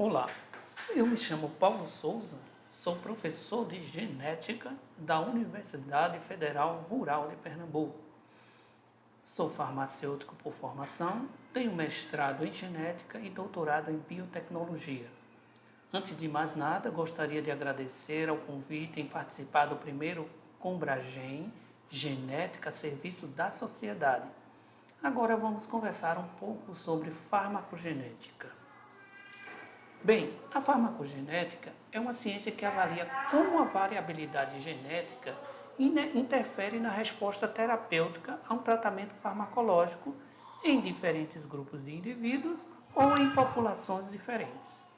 Olá, eu me chamo Paulo Souza, sou professor de genética da Universidade Federal Rural de Pernambuco. Sou farmacêutico por formação, tenho mestrado em genética e doutorado em biotecnologia. Antes de mais nada, gostaria de agradecer ao convite em participar do primeiro Combragem Genética a Serviço da Sociedade. Agora vamos conversar um pouco sobre farmacogenética. Bem, a farmacogenética é uma ciência que avalia como a variabilidade genética interfere na resposta terapêutica a um tratamento farmacológico em diferentes grupos de indivíduos ou em populações diferentes.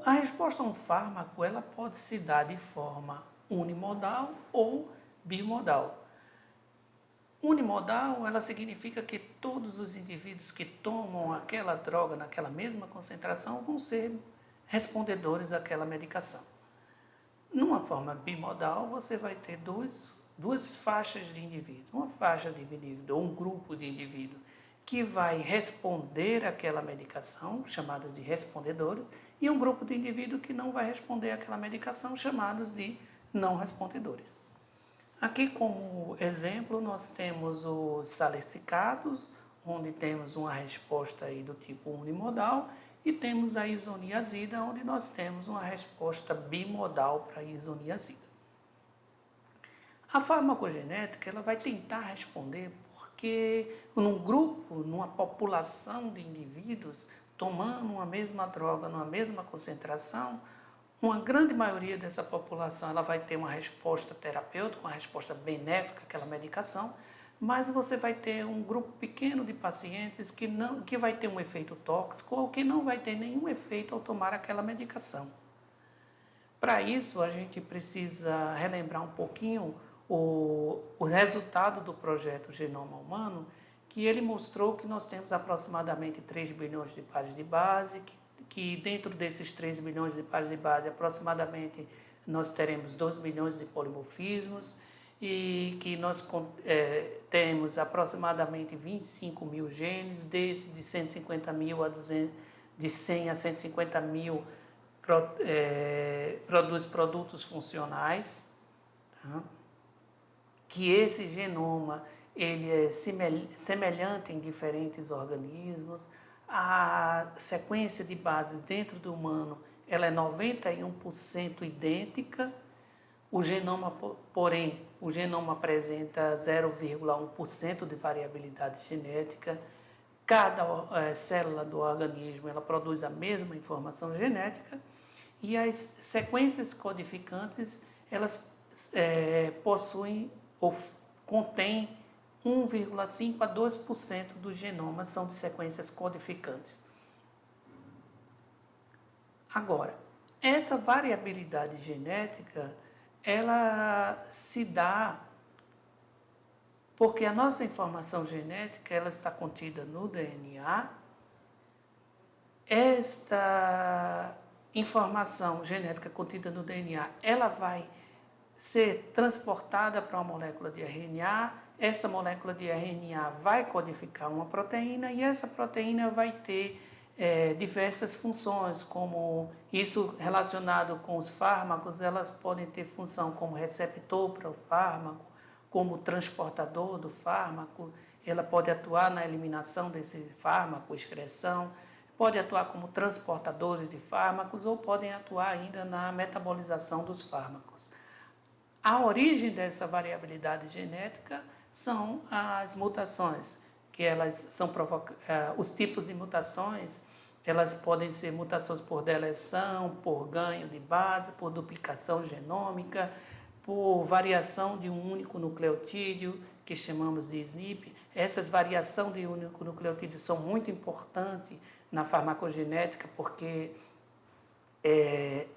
A resposta a um fármaco ela pode se dar de forma unimodal ou bimodal. Unimodal, ela significa que todos os indivíduos que tomam aquela droga naquela mesma concentração vão ser respondedores àquela medicação. Numa forma bimodal, você vai ter duas faixas de indivíduos. Uma faixa de indivíduo, ou um grupo de indivíduos que vai responder àquela medicação, chamados de respondedores, e um grupo de indivíduos que não vai responder àquela medicação, chamados de não respondedores. Aqui como exemplo nós temos os salicicados, onde temos uma resposta aí do tipo unimodal, e temos a isoniazida, onde nós temos uma resposta bimodal para a isoniazida. A farmacogenética ela vai tentar responder porque num grupo, numa população de indivíduos, tomando uma mesma droga, numa mesma concentração, uma grande maioria dessa população ela vai ter uma resposta terapêutica, uma resposta benéfica àquela medicação, mas você vai ter um grupo pequeno de pacientes que vai ter um efeito tóxico ou que não vai ter nenhum efeito ao tomar aquela medicação. Para isso, a gente precisa relembrar um pouquinho o resultado do projeto Genoma Humano, que ele mostrou que nós temos aproximadamente 3 bilhões de pares de base, que dentro desses 3 bilhões de pares de base, aproximadamente nós teremos 2 milhões de polimorfismos e que nós temos aproximadamente 25 mil genes, desse de 150 mil a 200, de 100 a 150 mil produz produtos funcionais, tá? Que esse genoma ele é semelhante em diferentes organismos. A sequência de bases dentro do humano ela é 91% idêntica. O genoma, porém, o genoma apresenta 0,1% de variabilidade genética. Cada célula do organismo ela produz a mesma informação genética e as sequências codificantes elas possuem ou contêm 1,5 a 2% dos genomas são de sequências codificantes. Agora, essa variabilidade genética, ela se dá porque a nossa informação genética ela está contida no DNA. Esta informação genética contida no DNA, ela vai ser transportada para uma molécula de RNA, essa molécula de RNA vai codificar uma proteína e essa proteína vai ter diversas funções, como isso relacionado com os fármacos, elas podem ter função como receptor para o fármaco, como transportador do fármaco, ela pode atuar na eliminação desse fármaco, excreção, pode atuar como transportadores de fármacos ou podem atuar ainda na metabolização dos fármacos. A origem dessa variabilidade genética são as mutações, que elas são os tipos de mutações, elas podem ser mutações por deleção, por ganho de base, por duplicação genômica, por variação de um único nucleotídeo, que chamamos de SNP. Essas variações de único nucleotídeo são muito importantes na farmacogenética, porque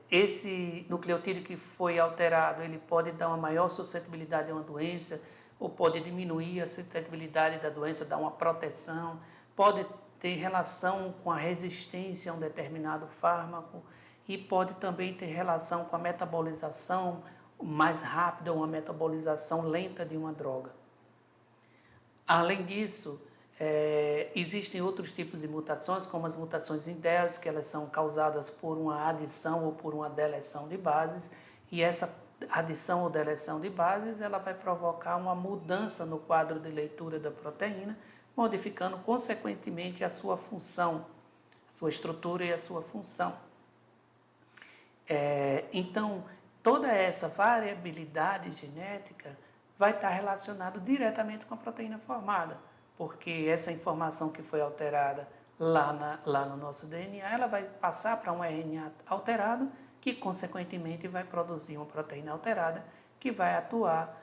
esse nucleotídeo que foi alterado, ele pode dar uma maior suscetibilidade a uma doença, ou pode diminuir a suscetibilidade da doença, dar uma proteção, pode ter relação com a resistência a um determinado fármaco e pode também ter relação com a metabolização mais rápida ou uma metabolização lenta de uma droga. Além disso, Existem outros tipos de mutações, como as mutações indels, que elas são causadas por uma adição ou por uma deleção de bases, e essa adição ou deleção de bases ela vai provocar uma mudança no quadro de leitura da proteína, modificando consequentemente a sua função, a sua estrutura e a sua função. Então, toda essa variabilidade genética vai estar relacionada diretamente com a proteína formada, porque essa informação que foi alterada lá no nosso DNA, ela vai passar para um RNA alterado, que consequentemente vai produzir uma proteína alterada, que vai atuar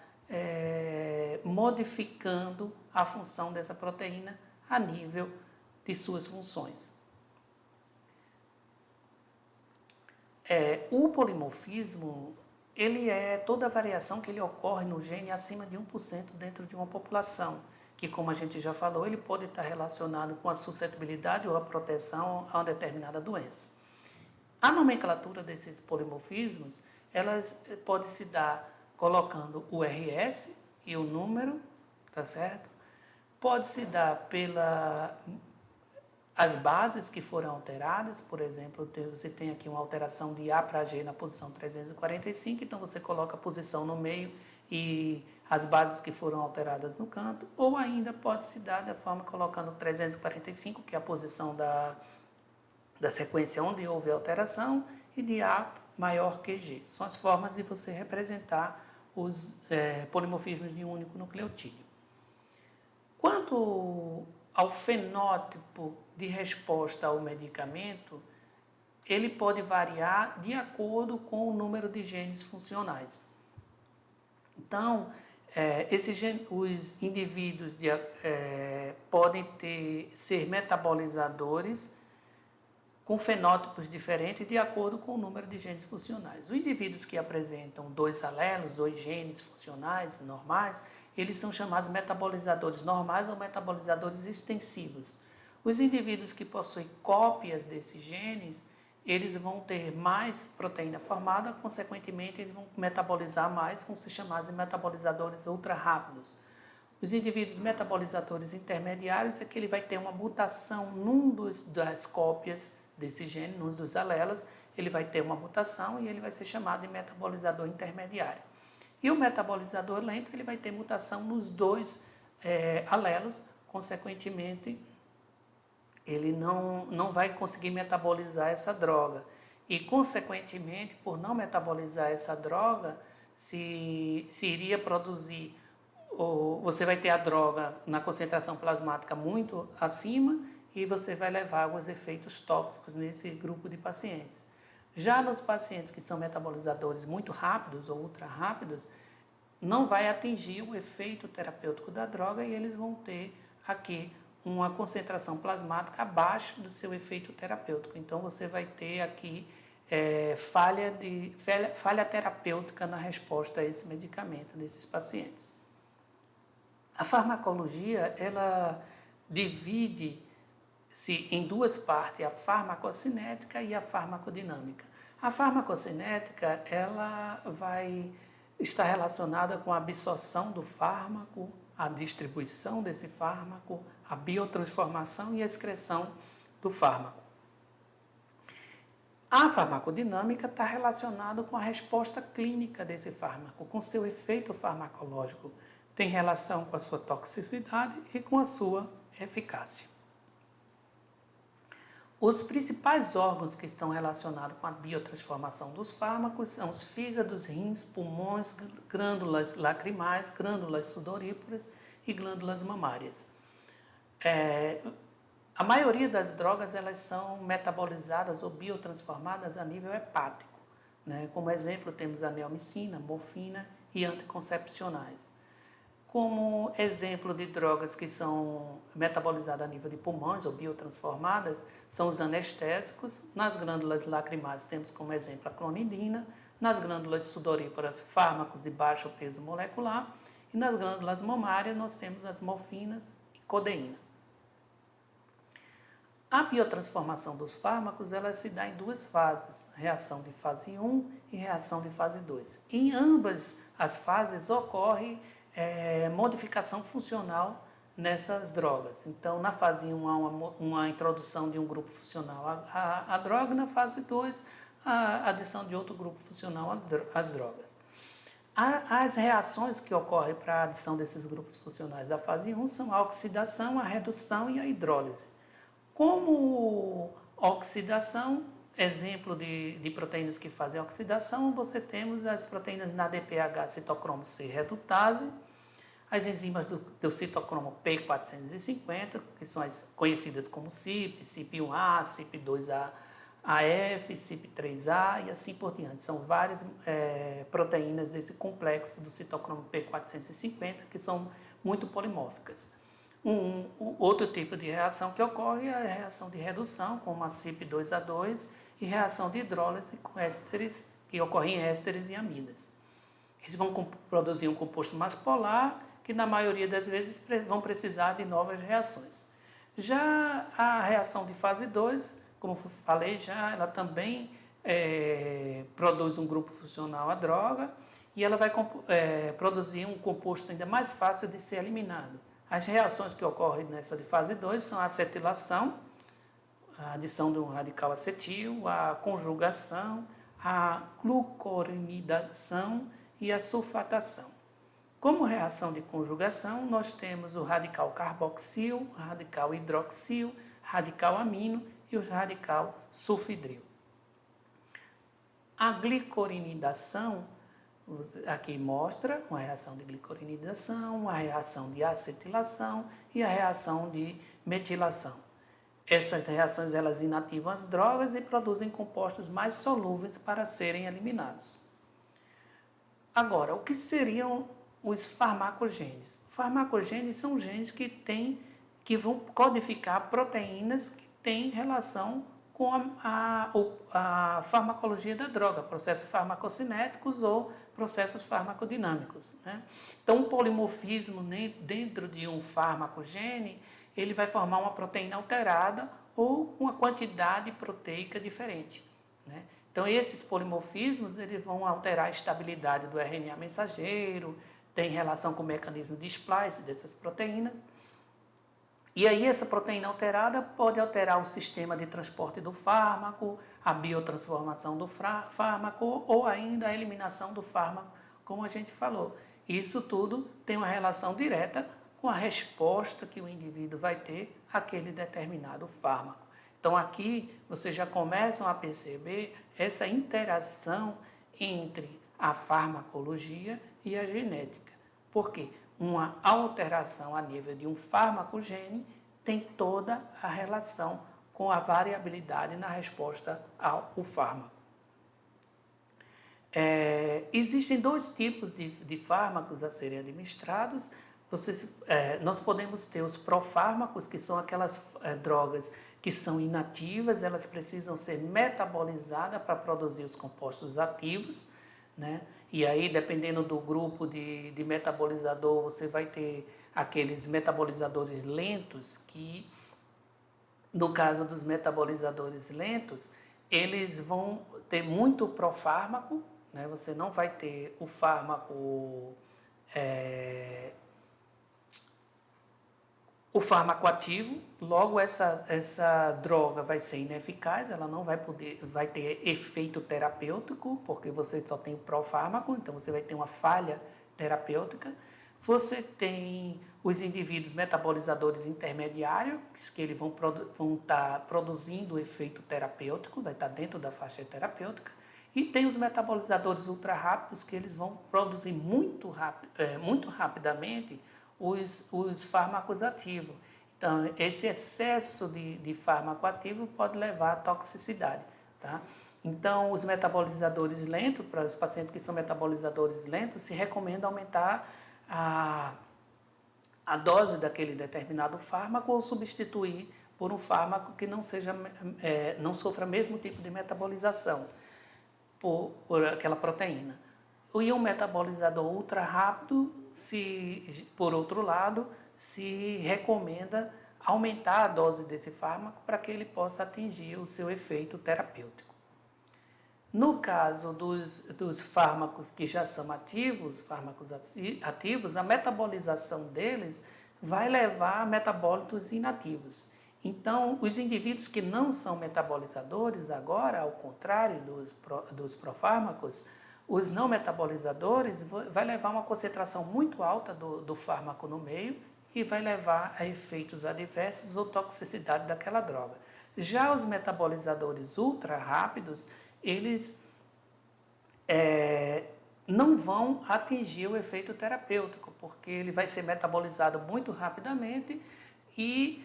modificando a função dessa proteína a nível de suas funções. O polimorfismo, ele é toda a variação que ele ocorre no gene acima de 1% dentro de uma população, que, como a gente já falou, ele pode estar relacionado com a suscetibilidade ou a proteção a uma determinada doença. A nomenclatura desses polimorfismos, elas pode se dar colocando o RS e o número, tá certo? Pode se dar as bases que foram alteradas, por exemplo, você tem aqui uma alteração de A para G na posição 345, então você coloca a posição no meio e as bases que foram alteradas no canto, ou ainda pode se dar da forma colocando 345, que é a posição da sequência onde houve alteração, e de A maior que G. São as formas de você representar os polimorfismos de um único nucleotídeo. Quanto ao fenótipo de resposta ao medicamento, ele pode variar de acordo com o número de genes funcionais. Então, os indivíduos podem ser metabolizadores com fenótipos diferentes de acordo com o número de genes funcionais. Os indivíduos que apresentam 2 alelos, 2 genes funcionais normais, eles são chamados metabolizadores normais ou metabolizadores extensivos. Os indivíduos que possuem cópias desses genes, eles vão ter mais proteína formada, consequentemente eles vão metabolizar mais, vão ser chamados de metabolizadores ultra rápidos. Os indivíduos metabolizadores intermediários é que ele vai ter uma mutação das cópias desse gene, num dos alelos, ele vai ter uma mutação e ele vai ser chamado de metabolizador intermediário. E o metabolizador lento, ele vai ter mutação nos 2 alelos, consequentemente, ele não vai conseguir metabolizar essa droga. E, consequentemente, por não metabolizar essa droga, se iria produzir, você vai ter a droga na concentração plasmática muito acima e você vai levar alguns efeitos tóxicos nesse grupo de pacientes. Já nos pacientes que são metabolizadores muito rápidos ou ultra rápidos, não vai atingir o efeito terapêutico da droga e eles vão ter aqui uma concentração plasmática abaixo do seu efeito terapêutico. Então, você vai ter aqui falha terapêutica na resposta a esse medicamento nesses pacientes. A farmacologia, ela divide-se em 2 partes, a farmacocinética e a farmacodinâmica. A farmacocinética, ela vai estar relacionada com a absorção do fármaco, a distribuição desse fármaco, a biotransformação e a excreção do fármaco. A farmacodinâmica está relacionada com a resposta clínica desse fármaco, com seu efeito farmacológico. Tem relação com a sua toxicidade e com a sua eficácia. Os principais órgãos que estão relacionados com a biotransformação dos fármacos são os fígados, rins, pulmões, glândulas lacrimais, glândulas sudoríparas e glândulas mamárias. A maioria das drogas elas são metabolizadas ou biotransformadas a nível hepático, né? Como exemplo, temos a neomicina, morfina e anticoncepcionais. Como exemplo de drogas que são metabolizadas a nível de pulmões ou biotransformadas, são os anestésicos. Nas glândulas lacrimais temos como exemplo a clonidina, nas glândulas sudoríparas, fármacos de baixo peso molecular, e nas glândulas mamárias nós temos as morfinas e codeína. A biotransformação dos fármacos ela se dá em 2 fases, reação de fase 1 e reação de fase 2. Em ambas as fases ocorre modificação funcional nessas drogas. Então, na fase 1 há uma introdução de um grupo funcional à droga, na fase 2 a adição de outro grupo funcional às drogas. As reações que ocorrem para a adição desses grupos funcionais da fase 1 são a oxidação, a redução e a hidrólise. Como oxidação, exemplo de proteínas que fazem oxidação, você temos as proteínas na DPH citocromo C redutase, as enzimas do citocromo P450, que são as conhecidas como CYP, CYP1A, CYP2A, AF, CYP3A e assim por diante. São várias proteínas desse complexo do citocromo P450 que são muito polimórficas. Outro tipo de reação que ocorre é a reação de redução, como a CYP2A2, e reação de hidrólise com ésteres, que ocorre em ésteres e amidas. Eles vão produzir um composto mais polar, que na maioria das vezes vão precisar de novas reações. Já a reação de fase 2, como falei já, ela também produz um grupo funcional à droga e ela vai produzir um composto ainda mais fácil de ser eliminado. As reações que ocorrem nessa de fase 2 são a acetilação, a adição de um radical acetil, a conjugação, a glucorinidação e a sulfatação. Como reação de conjugação, nós temos o radical carboxil, o radical hidroxil, radical amino e o radical sulfidril. A glicorinidação, aqui mostra uma reação de glicorinidação, uma reação de acetilação e a reação de metilação. Essas reações elas inativam as drogas e produzem compostos mais solúveis para serem eliminados. Agora, o que seriam os farmacogenes? Farmacogenes são genes que vão codificar proteínas que têm relação com a farmacologia da droga, processos farmacocinéticos ou processos farmacodinâmicos, né? Então, um polimorfismo dentro de um farmacogene, ele vai formar uma proteína alterada ou uma quantidade proteica diferente, né? Então, esses polimorfismos eles vão alterar a estabilidade do RNA mensageiro, tem relação com o mecanismo de splice dessas proteínas. E aí essa proteína alterada pode alterar o sistema de transporte do fármaco, a biotransformação do fármaco ou ainda a eliminação do fármaco, como a gente falou. Isso tudo tem uma relação direta com a resposta que o indivíduo vai ter àquele determinado fármaco. Então aqui vocês já começam a perceber essa interação entre a farmacologia e a genética. Por quê? Uma alteração a nível de um farmacogene tem toda a relação com a variabilidade na resposta ao fármaco. Existem dois tipos de fármacos a serem administrados. Nós podemos ter os profármacos, que são aquelas drogas que são inativas, elas precisam ser metabolizadas para produzir os compostos ativos, né? E aí, dependendo do grupo de metabolizador, você vai ter aqueles metabolizadores lentos que, no caso dos metabolizadores lentos, eles vão ter muito profármaco, né? Você não vai ter o fármaco ativo, logo essa droga vai ser ineficaz, ela não vai ter efeito terapêutico, porque você só tem o profármaco, então você vai ter uma falha terapêutica. Você tem os indivíduos metabolizadores intermediários, que eles vão estar produzindo o efeito terapêutico, vai estar dentro da faixa terapêutica, e tem os metabolizadores ultra rápidos, que eles vão produzir muito rapidamente os fármacos ativos. Então, esse excesso de fármaco ativo pode levar à toxicidade, tá? Então, os metabolizadores lentos, para os pacientes que são metabolizadores lentos, se recomenda aumentar a dose daquele determinado fármaco ou substituir por um fármaco que não sofra o mesmo tipo de metabolização por aquela proteína. E um metabolizador ultra rápido, por outro lado, se recomenda aumentar a dose desse fármaco para que ele possa atingir o seu efeito terapêutico. No caso dos fármacos que já são ativos, fármacos ativos, a metabolização deles vai levar a metabólitos inativos. Então, os indivíduos que não são metabolizadores, agora, ao contrário dos profármacos, os não metabolizadores vai levar uma concentração muito alta do fármaco no meio, que vai levar a efeitos adversos ou toxicidade daquela droga. Já os metabolizadores ultra rápidos, eles não vão atingir o efeito terapêutico, porque ele vai ser metabolizado muito rapidamente e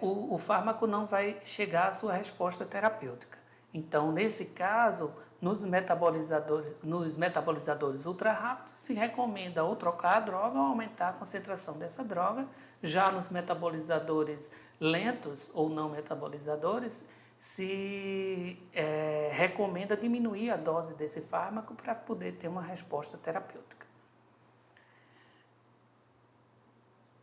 o fármaco não vai chegar à sua resposta terapêutica. Então, nesse caso, nos metabolizadores ultra rápidos, se recomenda ou trocar a droga ou aumentar a concentração dessa droga. Já nos metabolizadores lentos ou não metabolizadores, se recomenda diminuir a dose desse fármaco para poder ter uma resposta terapêutica.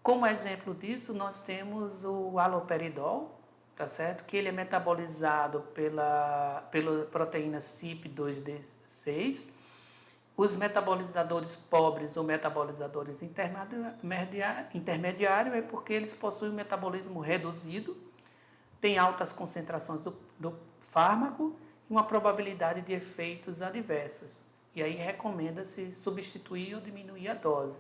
Como exemplo disso, nós temos o haloperidol, tá certo? Que ele é metabolizado pela proteína CYP2D6. Os metabolizadores pobres ou metabolizadores intermediários é porque eles possuem um metabolismo reduzido, têm altas concentrações do fármaco e uma probabilidade de efeitos adversos. E aí recomenda-se substituir ou diminuir a dose.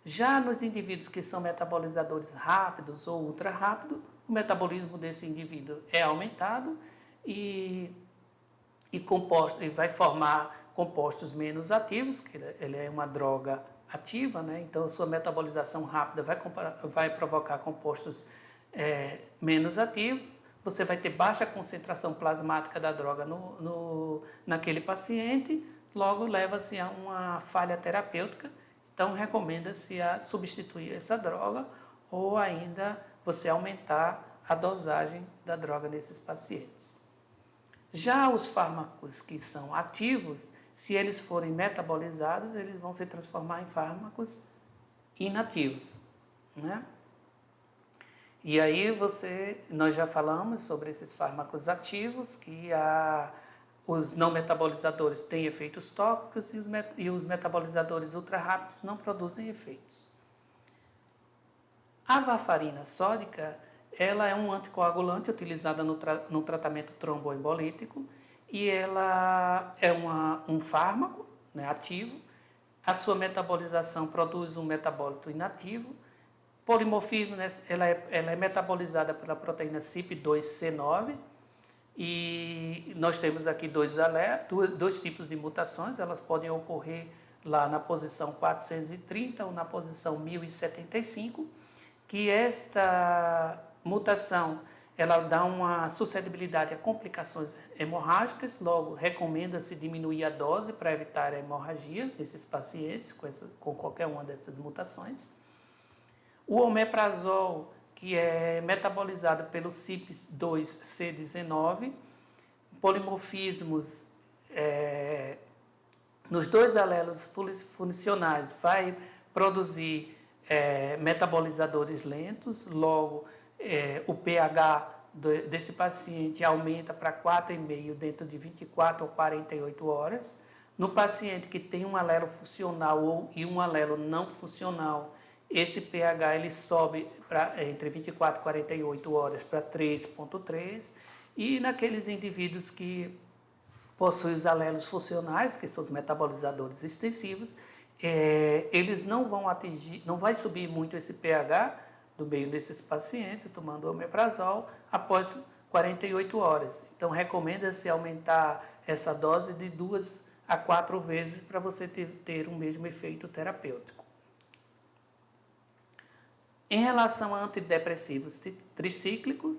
Já nos indivíduos que são metabolizadores rápidos ou ultra rápidos, o metabolismo desse indivíduo é aumentado e vai formar compostos menos ativos, que ele é uma droga ativa, né? Então a sua metabolização rápida vai provocar compostos menos ativos. Você vai ter baixa concentração plasmática da droga naquele paciente, logo leva-se a uma falha terapêutica. Então, recomenda-se a substituir essa droga ou ainda você aumentar a dosagem da droga nesses pacientes. Já os fármacos que são ativos, se eles forem metabolizados, eles vão se transformar em fármacos inativos, né? E aí nós já falamos sobre esses fármacos ativos, que os não metabolizadores têm efeitos tóxicos e os metabolizadores ultra rápidos não produzem efeitos. A varfarina sódica, ela é um anticoagulante utilizada no tratamento tromboembolítico e ela é um fármaco, né, ativo. A sua metabolização produz um metabólito inativo. Polimorfismo, né, ela é metabolizada pela proteína CYP2C9. E nós temos aqui dois tipos de mutações, elas podem ocorrer lá na posição 430 ou na posição 1075, que esta mutação ela dá uma suscetibilidade a complicações hemorrágicas, logo recomenda-se diminuir a dose para evitar a hemorragia desses pacientes com qualquer uma dessas mutações. O omeprazol, que é metabolizado pelo CYP2C19, polimorfismos nos dois alelos funcionais vai produzir metabolizadores lentos, logo o pH desse paciente aumenta para 4,5 dentro de 24 ou 48 horas. No paciente que tem um alelo funcional e um alelo não funcional, esse pH ele sobe entre 24 e 48 horas para 3,3, e naqueles indivíduos que possuem os alelos funcionais, que são os metabolizadores extensivos, eles não vai subir muito esse pH do meio desses pacientes, tomando omeprazol, após 48 horas. Então, recomenda-se aumentar essa dose de 2 a 4 vezes para você ter o mesmo efeito terapêutico. Em relação a antidepressivos tricíclicos,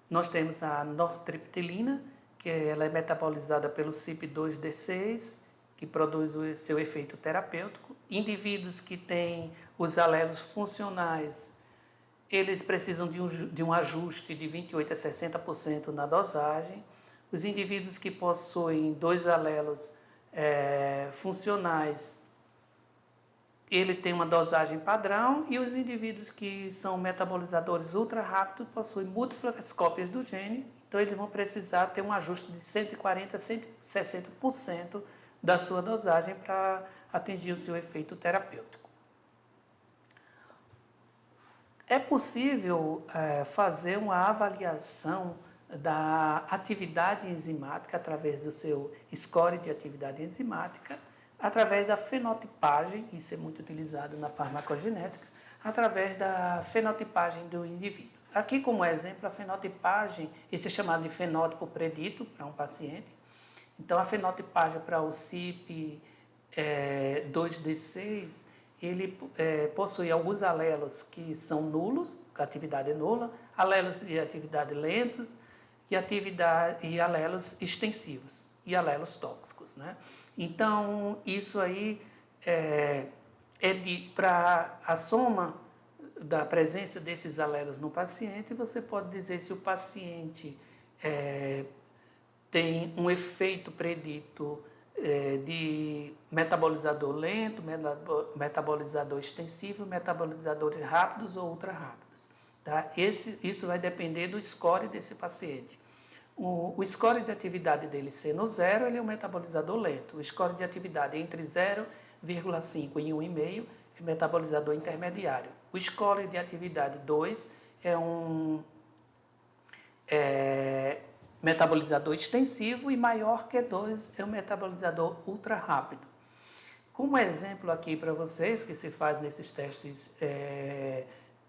nós temos a nortriptilina, que ela é metabolizada pelo CYP2D6, que produz o seu efeito terapêutico. Indivíduos que têm os alelos funcionais, eles precisam de um ajuste de 28% a 60% na dosagem. Os indivíduos que possuem dois alelos funcionais, ele tem uma dosagem padrão, e os indivíduos que são metabolizadores ultra rápidos possuem múltiplas cópias do gene, então eles vão precisar ter um ajuste de 140% a 160% da sua dosagem para atingir o seu efeito terapêutico. É possível fazer uma avaliação da atividade enzimática através do seu score de atividade enzimática, através da fenotipagem, isso é muito utilizado na farmacogenética, através da fenotipagem do indivíduo. Aqui, como exemplo, a fenotipagem, isso é chamado de fenótipo predito para um paciente. Então, a fenotipagem para o CYP2D6, ele possui alguns alelos que são nulos, que a atividade é nula, alelos de atividade lentos e alelos extensivos e alelos tóxicos, né? Então, isso aí para a soma da presença desses alelos no paciente, você pode dizer se o paciente tem um efeito predito de metabolizador lento, metabolizador extensivo, metabolizadores rápidos ou ultra rápidos. Tá? Isso vai depender do score desse paciente. O score de atividade dele sendo 0, ele é um metabolizador lento. O score de atividade entre 0,5 e 1,5 é metabolizador intermediário. O score de atividade 2 é um metabolizador extensivo e maior que 2 é um metabolizador ultra rápido. Como exemplo aqui para vocês, que se faz nesses testes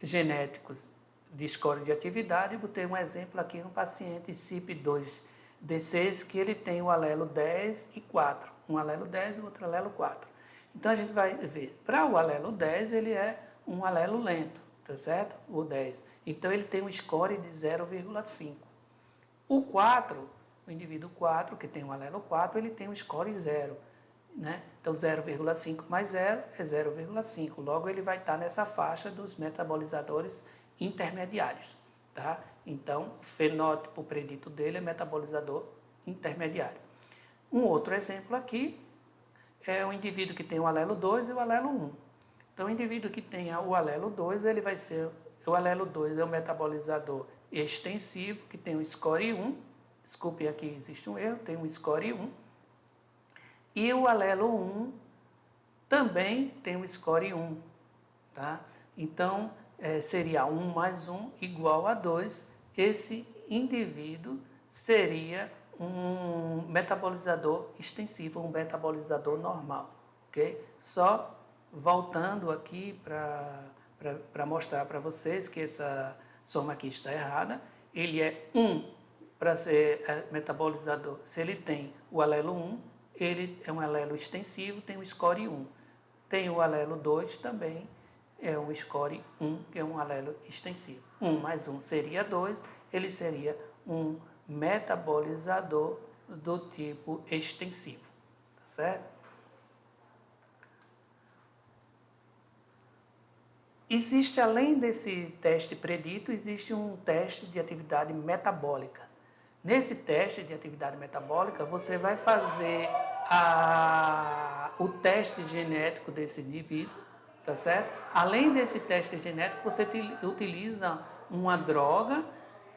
genéticos de score de atividade, botei um exemplo aqui no paciente CYP2D6, que ele tem o alelo 10 e 4. Um alelo 10 e outro alelo 4. Então, a gente vai ver, para o alelo 10, ele é um alelo lento, tá certo? O 10. Então, ele tem um score de 0,5. O 4, o indivíduo 4, que tem o alelo 4, ele tem um score 0. Né? Então, 0,5 mais 0 é 0,5. Logo, ele vai estar nessa faixa dos metabolizadores intermediários. Tá? Então, o fenótipo predito dele é metabolizador intermediário. Um outro exemplo aqui é o indivíduo que tem o alelo 2 e o alelo 1. Então, o indivíduo que tem o alelo 2, ele vai ser... O alelo 2 é o metabolizador extensivo, que tem um score 1. Desculpem, aqui existe um erro, tem um score 1. E o alelo 1 também tem um score 1. Tá? Então, seria 1 mais 1 igual a 2. Esse indivíduo seria um metabolizador extensivo, um metabolizador normal. Okay? Só voltando aqui para mostrar para vocês que essa soma aqui está errada. Ele é 1 para ser metabolizador. Se ele tem o alelo 1, ele é um alelo extensivo, tem o score 1. Tem o alelo 2 também, é um score 1, que é um alelo extensivo. 1 mais 1 seria 2, ele seria um metabolizador do tipo extensivo. Tá certo? Existe, além desse teste predito, existe um teste de atividade metabólica. Nesse teste de atividade metabólica, você vai fazer o teste genético desse indivíduo, tá certo? Além desse teste genético, você utiliza uma droga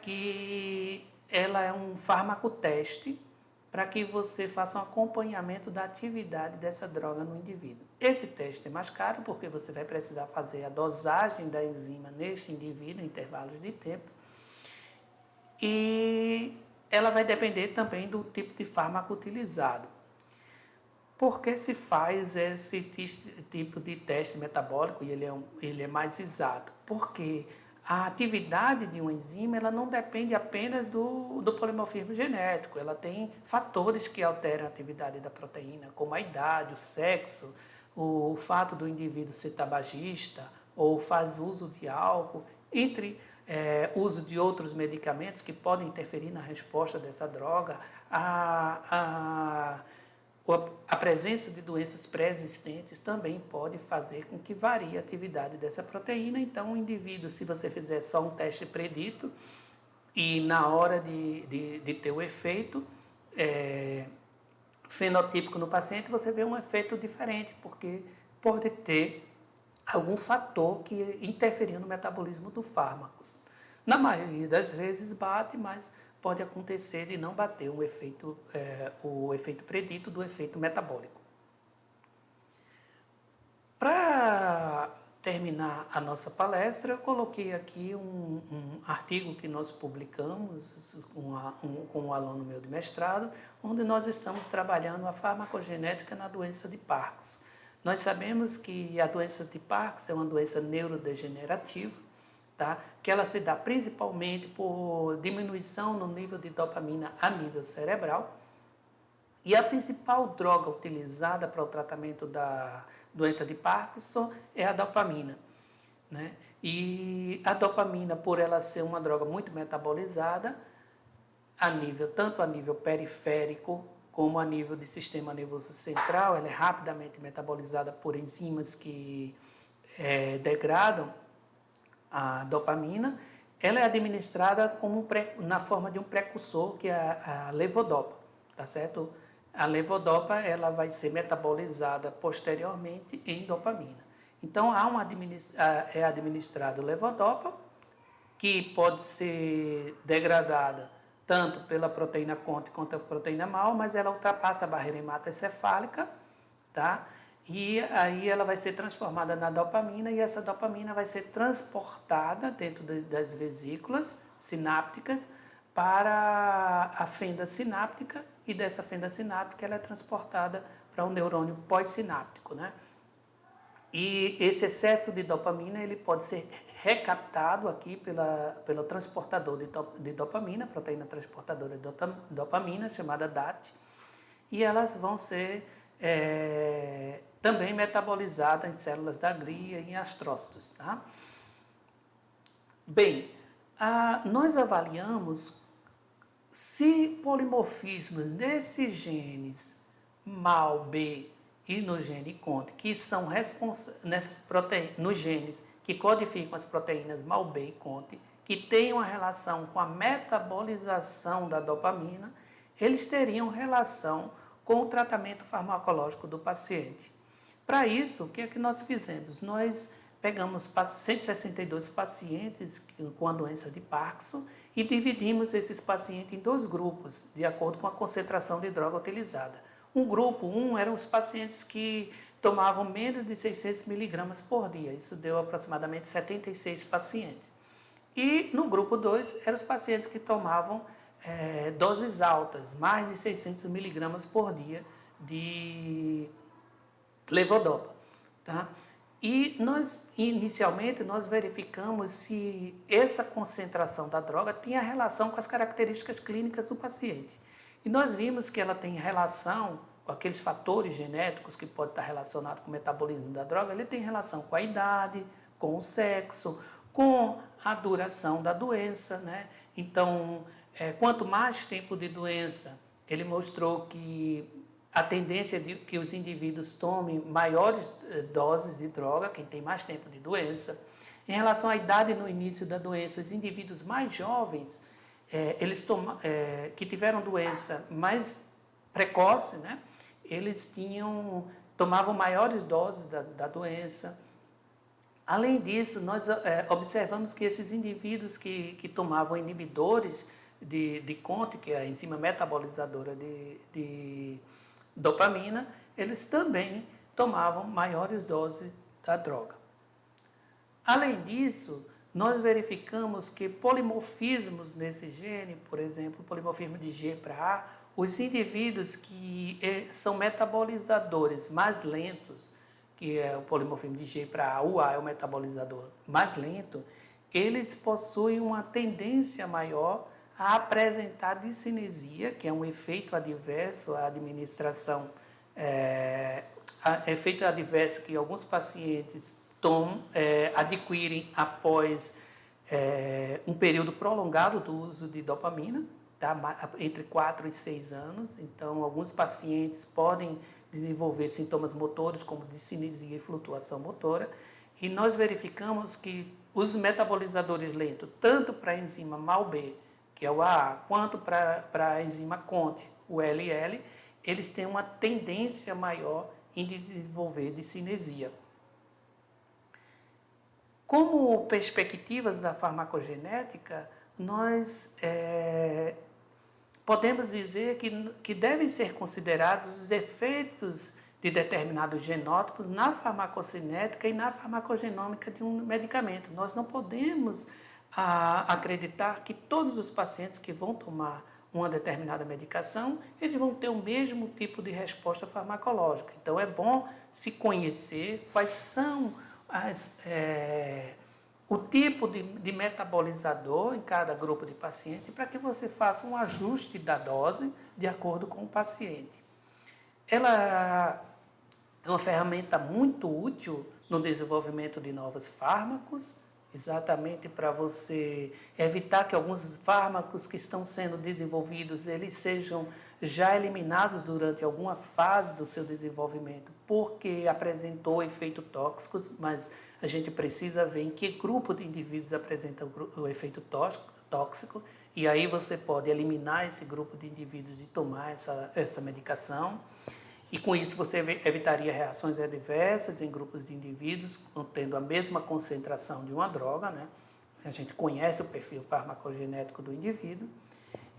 que ela é um farmacoteste para que você faça um acompanhamento da atividade dessa droga no indivíduo. Esse teste é mais caro porque você vai precisar fazer a dosagem da enzima neste indivíduo em intervalos de tempo. E ela vai depender também do tipo de fármaco utilizado. Por que se faz esse tipo de teste metabólico e ele é mais exato? Porque a atividade de uma enzima ela não depende apenas do polimorfismo genético, ela tem fatores que alteram a atividade da proteína, como a idade, o sexo, o fato do indivíduo ser tabagista ou faz uso de álcool, entre uso de outros medicamentos que podem interferir na resposta dessa droga, a presença de doenças pré-existentes também pode fazer com que varie a atividade dessa proteína. Então, o indivíduo, se você fizer só um teste predito e na hora de ter o efeito fenotípico no paciente, você vê um efeito diferente, porque pode ter algum fator que interferiu no metabolismo do fármaco. Na maioria das vezes bate, mas pode acontecer de não bater o efeito predito do efeito metabólico. Para terminar a nossa palestra, eu coloquei aqui um artigo que nós publicamos com um aluno meu de mestrado, onde nós estamos trabalhando a farmacogenética na doença de Parkinson. Nós sabemos que a doença de Parkinson é uma doença neurodegenerativa, tá? Que ela se dá principalmente por diminuição no nível de dopamina a nível cerebral. E a principal droga utilizada para o tratamento da doença de Parkinson é a dopamina, né? E a dopamina, por ela ser uma droga muito metabolizada, tanto a nível periférico como a nível de sistema nervoso central, ela é rapidamente metabolizada por enzimas que degradam a dopamina. Ela é administrada na forma de um precursor, que é a levodopa, tá certo? A levodopa ela vai ser metabolizada posteriormente em dopamina. Então, é administrado levodopa, que pode ser degradada tanto pela proteína CONT quanto a proteína MAO, mas ela ultrapassa a barreira hematoencefálica, tá? E aí ela vai ser transformada na dopamina, e essa dopamina vai ser transportada dentro das vesículas sinápticas para a fenda sináptica, e dessa fenda sináptica ela é transportada para um neurônio pós-sináptico, né? E esse excesso de dopamina ele pode ser recaptado aqui pelo transportador de dopamina, proteína transportadora de dopamina, chamada DAT, e elas vão ser também metabolizadas em células da glia e em astrócitos, tá? Bem, nós avaliamos se polimorfismos nesses genes MAO-B e no gene CONT, que são nos genes que codificam as proteínas MAO-B e CONT, que têm uma relação com a metabolização da dopamina, eles teriam relação com o tratamento farmacológico do paciente. Para isso, o que é que nós fizemos? Nós pegamos 162 pacientes com a doença de Parkinson e dividimos esses pacientes em 2 grupos, de acordo com a concentração de droga utilizada. Um grupo 1 eram os pacientes que tomavam menos de 600 miligramas por dia, isso deu aproximadamente 76 pacientes. E no grupo 2 eram os pacientes que tomavam doses altas, mais de 600 miligramas por dia de levodopa, tá? E inicialmente, nós verificamos se essa concentração da droga tinha relação com as características clínicas do paciente. E nós vimos que ela tem relação com aqueles fatores genéticos que podem estar relacionados com o metabolismo da droga, ele tem relação com a idade, com o sexo, com a duração da doença, né? Então, quanto mais tempo de doença, ele mostrou que a tendência de que os indivíduos tomem maiores doses de droga, quem tem mais tempo de doença. Em relação à idade no início da doença, os indivíduos mais jovens, que tiveram doença mais precoce, né? Eles tomavam maiores doses da doença. Além disso, nós observamos que esses indivíduos que tomavam inibidores de CONT, que é a enzima metabolizadora de dopamina, eles também tomavam maiores doses da droga. Além disso, nós verificamos que polimorfismos nesse gene, por exemplo, polimorfismo de G para A, os indivíduos que são metabolizadores mais lentos, que é o polimorfismo de G para A, o A é o metabolizador mais lento, eles possuem uma tendência maior a apresentar discinesia, que é um efeito adverso à administração, efeito adverso que alguns pacientes adquirem após um período prolongado do uso de dopamina, tá? Entre 4 e 6 anos. Então, alguns pacientes podem desenvolver sintomas motores, como discinesia e flutuação motora, e nós verificamos que os metabolizadores lentos, tanto para a enzima MAO-B, que é o AA, quanto para a enzima CONT, o LL, eles têm uma tendência maior em desenvolver discinesia. Como perspectivas da farmacogenética, nós podemos dizer que devem ser considerados os efeitos de determinados genótipos na farmacocinética e na farmacogenômica de um medicamento. Nós não podemos acreditar que todos os pacientes que vão tomar uma determinada medicação, eles vão ter o mesmo tipo de resposta farmacológica. Então, é bom se conhecer quais são o tipo de metabolizador em cada grupo de paciente para que você faça um ajuste da dose de acordo com o paciente. Ela é uma ferramenta muito útil no desenvolvimento de novos fármacos, exatamente para você evitar que alguns fármacos que estão sendo desenvolvidos, eles sejam já eliminados durante alguma fase do seu desenvolvimento, porque apresentou efeitos tóxicos, mas a gente precisa ver em que grupo de indivíduos apresenta o efeito tóxico, e aí você pode eliminar esse grupo de indivíduos de tomar essa medicação. E com isso você evitaria reações adversas em grupos de indivíduos tendo a mesma concentração de uma droga, né? Se a gente conhece o perfil farmacogenético do indivíduo.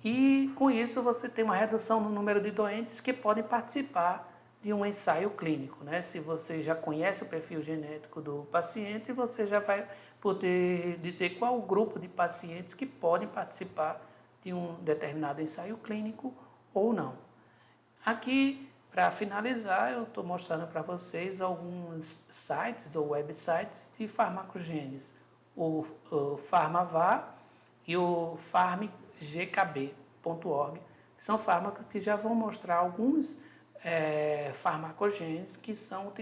E com isso você tem uma redução no número de doentes que podem participar de um ensaio clínico, né? Se você já conhece o perfil genético do paciente, você já vai poder dizer qual o grupo de pacientes que podem participar de um determinado ensaio clínico ou não. Aqui, para finalizar, eu estou mostrando para vocês alguns sites ou websites de farmacogênese, o Pharmavar e o farmgkb.org, que são fármacos que já vão mostrar alguns farmacogêneses que são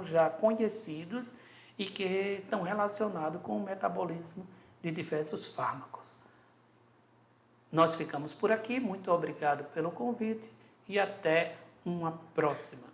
já conhecidos e que estão relacionados com o metabolismo de diversos fármacos. Nós ficamos por aqui, muito obrigado pelo convite e até uma próxima.